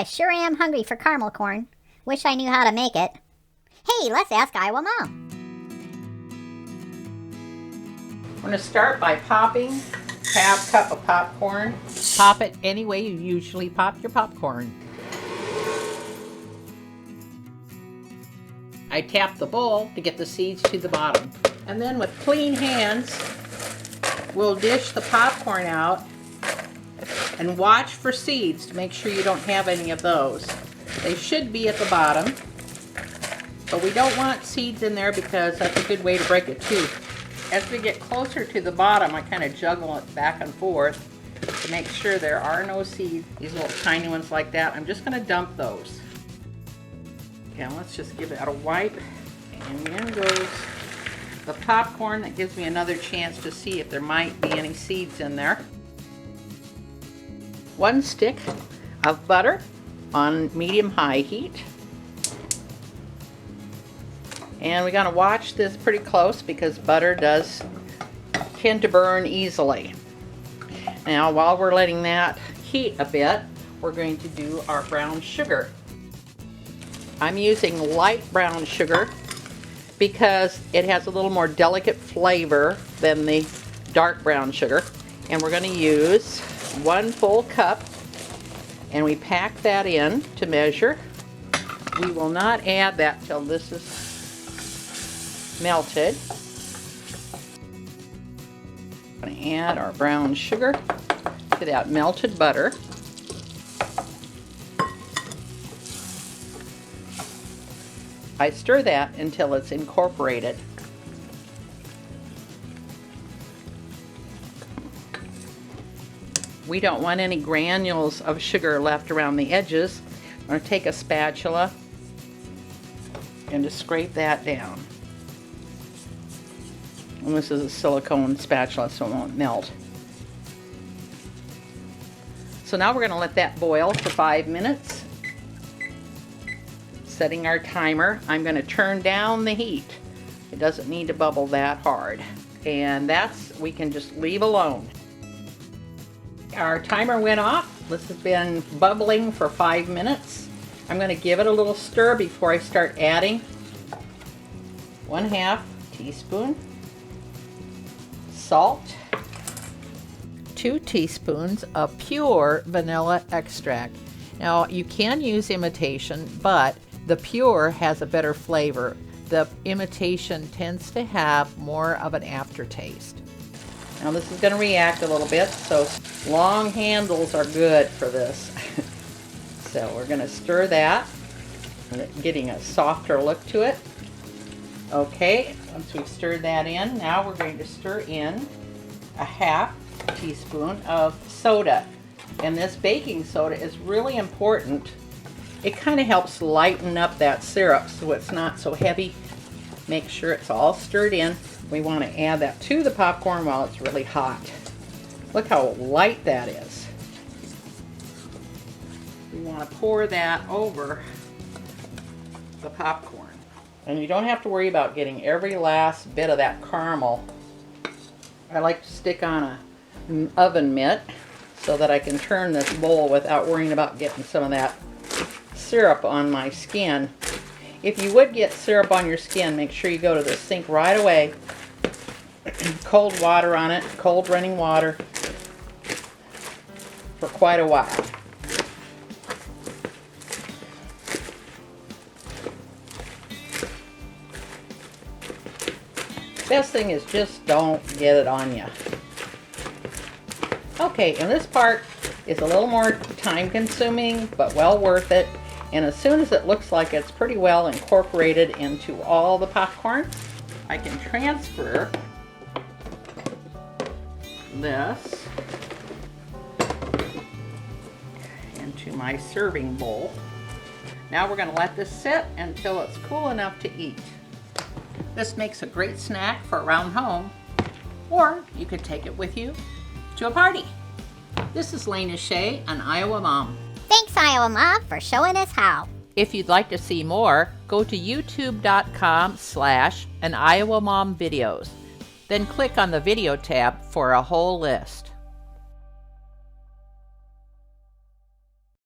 I sure am hungry for caramel corn. Wish I knew how to make it. Hey, let's ask Iowa Mom. We're going to start by popping half cup of popcorn. Pop it any way you usually pop your popcorn. I tap the bowl to get the seeds to the bottom. And then with clean hands, we'll dish the popcorn out and watch for seeds to make sure you don't have any of those. They should be at the bottom, but we don't want seeds in there because that's a good way to break a tooth. As we get closer to the bottom, I kind of juggle it back and forth to make sure there are no seeds. These little tiny ones like that, I'm just going to dump those. Okay, let's just give it a wipe. And in goes the popcorn. That gives me another chance to see if there might be any seeds in there. 1 stick of butter on medium-high heat. And we're going to watch this pretty close because butter does tend to burn easily. Now, while we're letting that heat a bit, we're going to do our brown sugar. I'm using light brown sugar because it has a little more delicate flavor than the dark brown sugar. And we're going to use 1 full cup, and we pack that in to measure. We will not add that till this is melted. I'm going to add our brown sugar to that melted butter. I stir that until it's incorporated. We don't want any granules of sugar left around the edges. I'm going to take a spatula and just scrape that down. And this is a silicone spatula, so it won't melt. So now we're going to let that boil for 5 minutes. Setting our timer. I'm going to turn down the heat. It doesn't need to bubble that hard. And we can just leave alone. Our timer went off. This has been bubbling for 5 minutes. I'm going to give it a little stir before I start adding 1/2 teaspoon salt, 2 teaspoons of pure vanilla extract. Now, you can use imitation, but the pure has a better flavor. The imitation tends to have more of an aftertaste. Now this is going to react a little bit, so long handles are good for this. So we're going to stir that, getting a softer look to it. Okay, once we've stirred that in, now we're going to stir in 1/2 teaspoon of soda. And this baking soda is really important. It kind of helps lighten up that syrup so it's not so heavy. Make sure it's all stirred in. We want to add that to the popcorn while it's really hot. Look how light that is. We want to pour that over the popcorn. And you don't have to worry about getting every last bit of that caramel. I like to stick on an oven mitt so that I can turn this bowl without worrying about getting some of that syrup on my skin. If you would get syrup on your skin, make sure you go to the sink right away. Cold water on it, cold running water for quite a while. Best thing is just don't get it on you. Okay, and this part is a little more time consuming, but well worth it. And as soon as it looks like it's pretty well incorporated into all the popcorn, I can transfer this into my serving bowl. Now we're going to let this sit until it's cool enough to eat. This makes a great snack for around home, or you could take it with you to a party. This is Lena Shea, an Iowa Mom. Thanks, Iowa Mom, for showing us how. If you'd like to see more, go to youtube.com/an Iowa Mom videos. Then click on the video tab for a whole list.